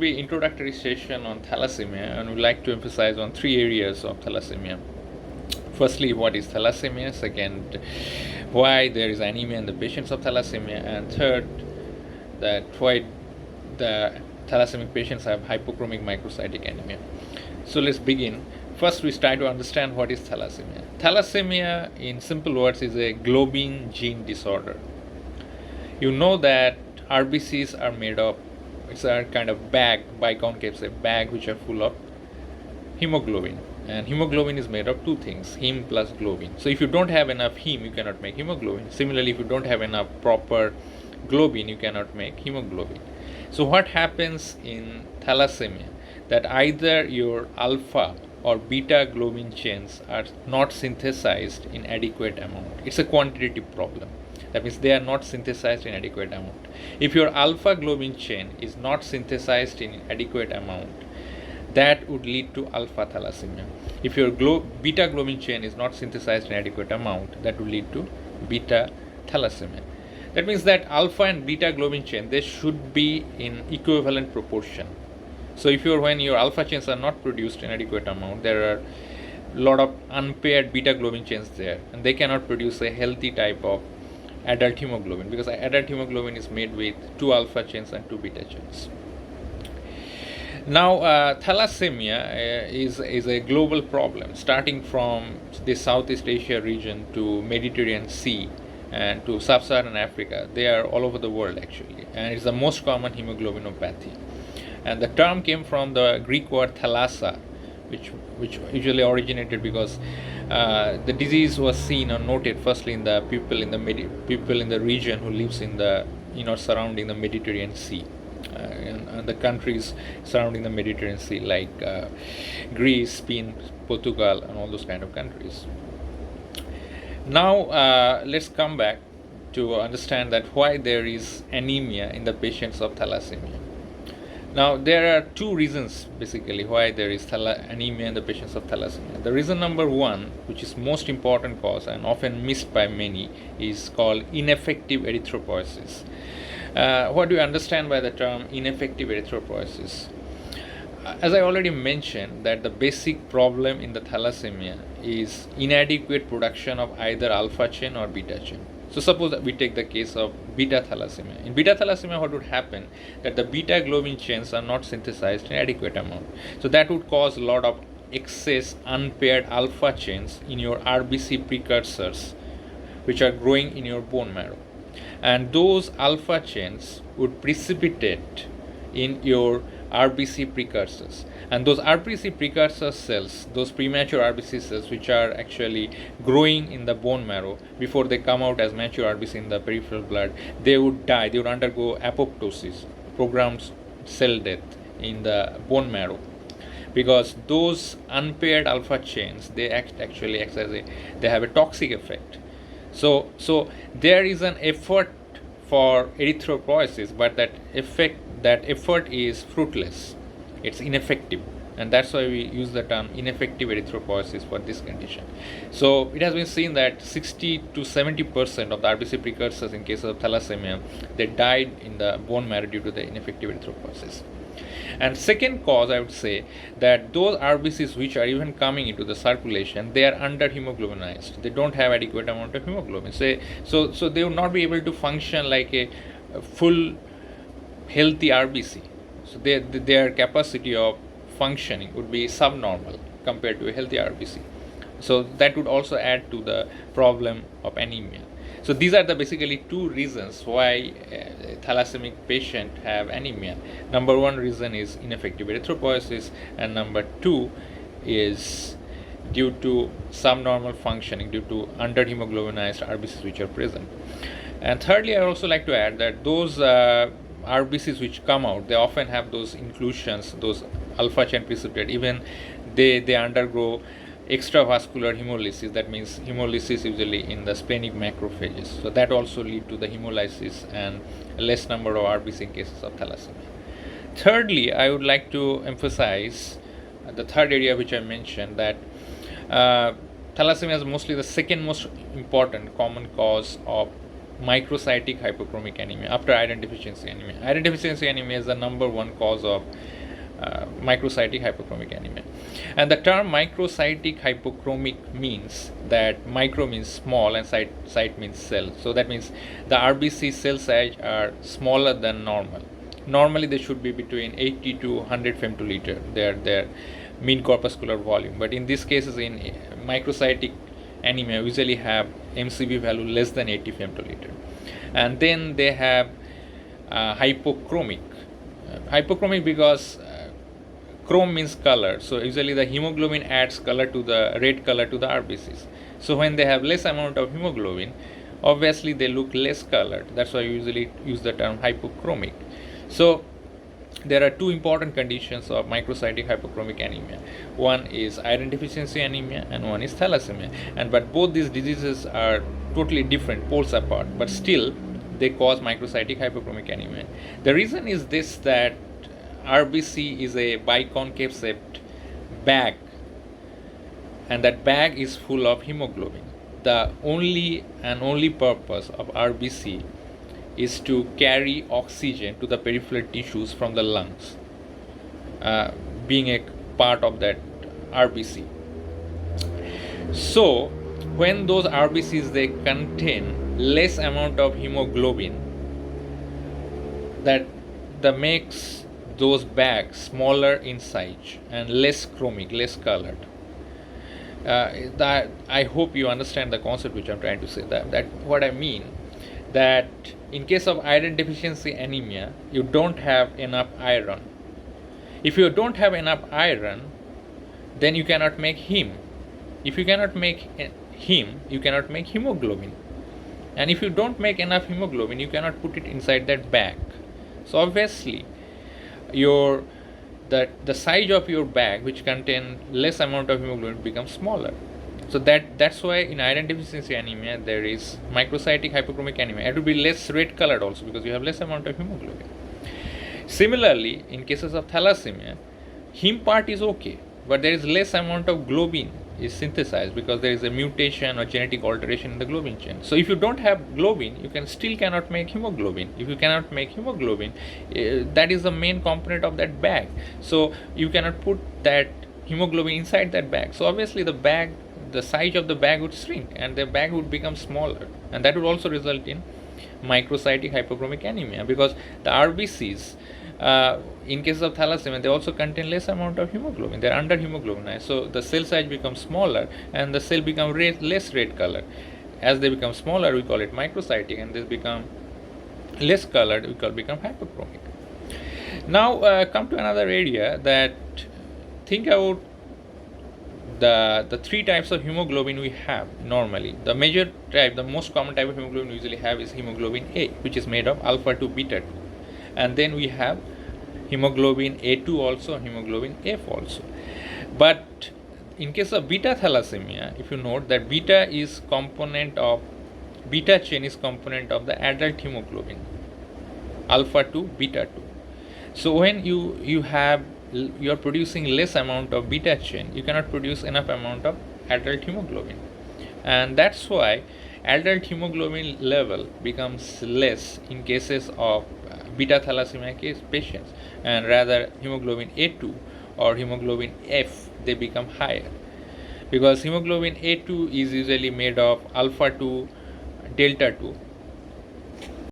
Be introductory session on thalassemia, and we'd like to emphasize on three areas of thalassemia. Firstly, what is thalassemia? Second, why there is anemia in the patients of thalassemia, and third, that why the thalassemic patients have hypochromic microcytic anemia. So let's begin. First, we try to understand what is thalassemia. Thalassemia, in simple words, is a globin gene disorder. You know that RBCs are made of, it's a kind of bag, biconcave, say bag which are full of hemoglobin, and hemoglobin is made of two things, heme plus globin. So if you don't have enough heme, you cannot make hemoglobin. Similarly, if you don't have enough proper globin, you cannot make hemoglobin. So what happens in thalassemia, that either your alpha or beta globin chains are not synthesized in adequate amount. It's a quantitative problem. That means they are not synthesized in adequate amount. If your alpha globin chain is not synthesized in adequate amount, that would lead to alpha thalassemia. If your beta globin chain is not synthesized in adequate amount, that would lead to beta thalassemia. That means that alpha and beta globin chain, they should be in equivalent proportion. So if when your alpha chains are not produced in adequate amount, there are a lot of unpaired beta globin chains there, and they cannot produce a healthy type of adult hemoglobin, because adult hemoglobin is made with two alpha chains and two beta chains. Now, thalassemia is a global problem, starting from the Southeast Asia region to Mediterranean Sea and to Sub-Saharan Africa. They are all over the world actually, and it's the most common hemoglobinopathy. And the term came from the Greek word thalassa, which usually originated because the disease was seen or noted firstly in the people in the region who lives in the surrounding the Mediterranean Sea, and the countries surrounding the Mediterranean Sea like Greece, Spain, Portugal, and all those kind of countries. Now let's come back to understand that why there is anemia in the patients of thalassemia. Now, there are two reasons basically why there is anemia in the patients of thalassemia. The reason number one, which is most important cause and often missed by many, is called ineffective erythropoiesis. What do you understand by the term ineffective erythropoiesis? As I already mentioned, that the basic problem in the thalassemia is inadequate production of either alpha chain or beta chain. So suppose that we take the case of beta thalassemia. In beta thalassemia, what would happen, that the beta globin chains are not synthesized in adequate amount. So that would cause a lot of excess unpaired alpha chains in your RBC precursors, which are growing in your bone marrow. And those alpha chains would precipitate in your RBC precursors. And those RBC precursor cells, those premature RBC cells which are actually growing in the bone marrow before they come out as mature RBC in the peripheral blood, they would die, they would undergo apoptosis, programmed cell death in the bone marrow, because those unpaired alpha chains, they actually act as they have a toxic effect. So there is an effort for erythropoiesis, but that effort is fruitless. It's ineffective, and that's why we use the term ineffective erythropoiesis for this condition. So it has been seen that 60 to 70% of the RBC precursors in case of thalassemia, they died in the bone marrow due to the ineffective erythropoiesis. And second cause, I would say, that those RBCs which are even coming into the circulation, they are under hemoglobinized. They don't have adequate amount of hemoglobin. So they will not be able to function like a full healthy RBC. So their capacity of functioning would be subnormal compared to a healthy RBC. So that would also add to the problem of anemia. So these are the basically two reasons why a thalassemic patient have anemia. Number one reason is ineffective erythropoiesis, and number two is due to subnormal functioning, due to underhemoglobinized RBCs which are present. And thirdly, I also like to add that those RBCs which come out, they often have those inclusions, those alpha chain precipitate, even they undergo extravascular hemolysis. That means hemolysis usually in the splenic macrophages. So that also lead to the hemolysis and less number of RBC in cases of thalassemia. Thirdly, I would like to emphasize the third area which I mentioned, that thalassemia is mostly the second most important common cause of microcytic hypochromic anemia after iron deficiency anemia. Iron deficiency anemia is the number one cause of microcytic hypochromic anemia. And the term microcytic hypochromic means that micro means small and cyte means cell. So that means the RBC cell size are smaller than normal. Normally they should be between 80 to 100 femtoliter, their mean corpuscular volume. But in these cases, in microcytic anemia, we usually have MCV value less than 80 femtoliter. And then they have hypochromic. Hypochromic because chrome means color, so usually the hemoglobin adds color to the red color to the RBCs. So when they have less amount of hemoglobin, obviously they look less colored. That's why we usually use the term hypochromic. So there are two important conditions of microcytic hypochromic anemia. One is iron deficiency anemia and one is thalassemia. But both these diseases are totally different, poles apart, but still they cause microcytic hypochromic anemia. The reason is this, that RBC is a biconcave shaped bag, and that bag is full of hemoglobin. The only purpose of RBC is to carry oxygen to the peripheral tissues from the lungs, being a part of that RBC. So when those RBCs, they contain less amount of hemoglobin, that makes those bags smaller in size and less chromic, less colored. That I hope you understand the concept which I'm trying to say. That what I mean, that in case of iron deficiency anemia, you don't have enough iron. If you don't have enough iron, then you cannot make heme. If you cannot make heme, you cannot make hemoglobin. And if you don't make enough hemoglobin, you cannot put it inside that bag. So obviously, the size of your bag, which contain less amount of hemoglobin, becomes smaller. So that's why in iron deficiency anemia there is microcytic hypochromic anemia. It will be less red colored also because you have less amount of hemoglobin. Similarly, in cases of thalassemia, heme part is okay, but there is less amount of globin is synthesized because there is a mutation or genetic alteration in the globin chain. So if you don't have globin, you still cannot make hemoglobin. If you cannot make hemoglobin, that is the main component of that bag. So you cannot put that hemoglobin inside that bag. So obviously the size of the bag would shrink and the bag would become smaller, and that would also result in microcytic hypochromic anemia because the RBCs, in case of thalassemia, they also contain less amount of hemoglobin. They are under hemoglobinized, so the cell size becomes smaller and the cell become less red color. As they become smaller, we call it microcytic, and they become less colored, we become hypochromic. Now come to another area, that think about the three types of hemoglobin we have normally. The major type, the most common type of hemoglobin we usually have is hemoglobin A, which is made of alpha 2 beta 2, and then we have hemoglobin A2 also, hemoglobin F also. But in case of beta thalassemia, if you note that beta chain is component of the adult hemoglobin, alpha 2 beta 2. So when you are producing less amount of beta chain, you cannot produce enough amount of adult hemoglobin, and that's why adult hemoglobin level becomes less in cases of beta thalassemia patients, and rather hemoglobin A2 or hemoglobin F, they become higher, because hemoglobin A2 is usually made of alpha 2 delta 2,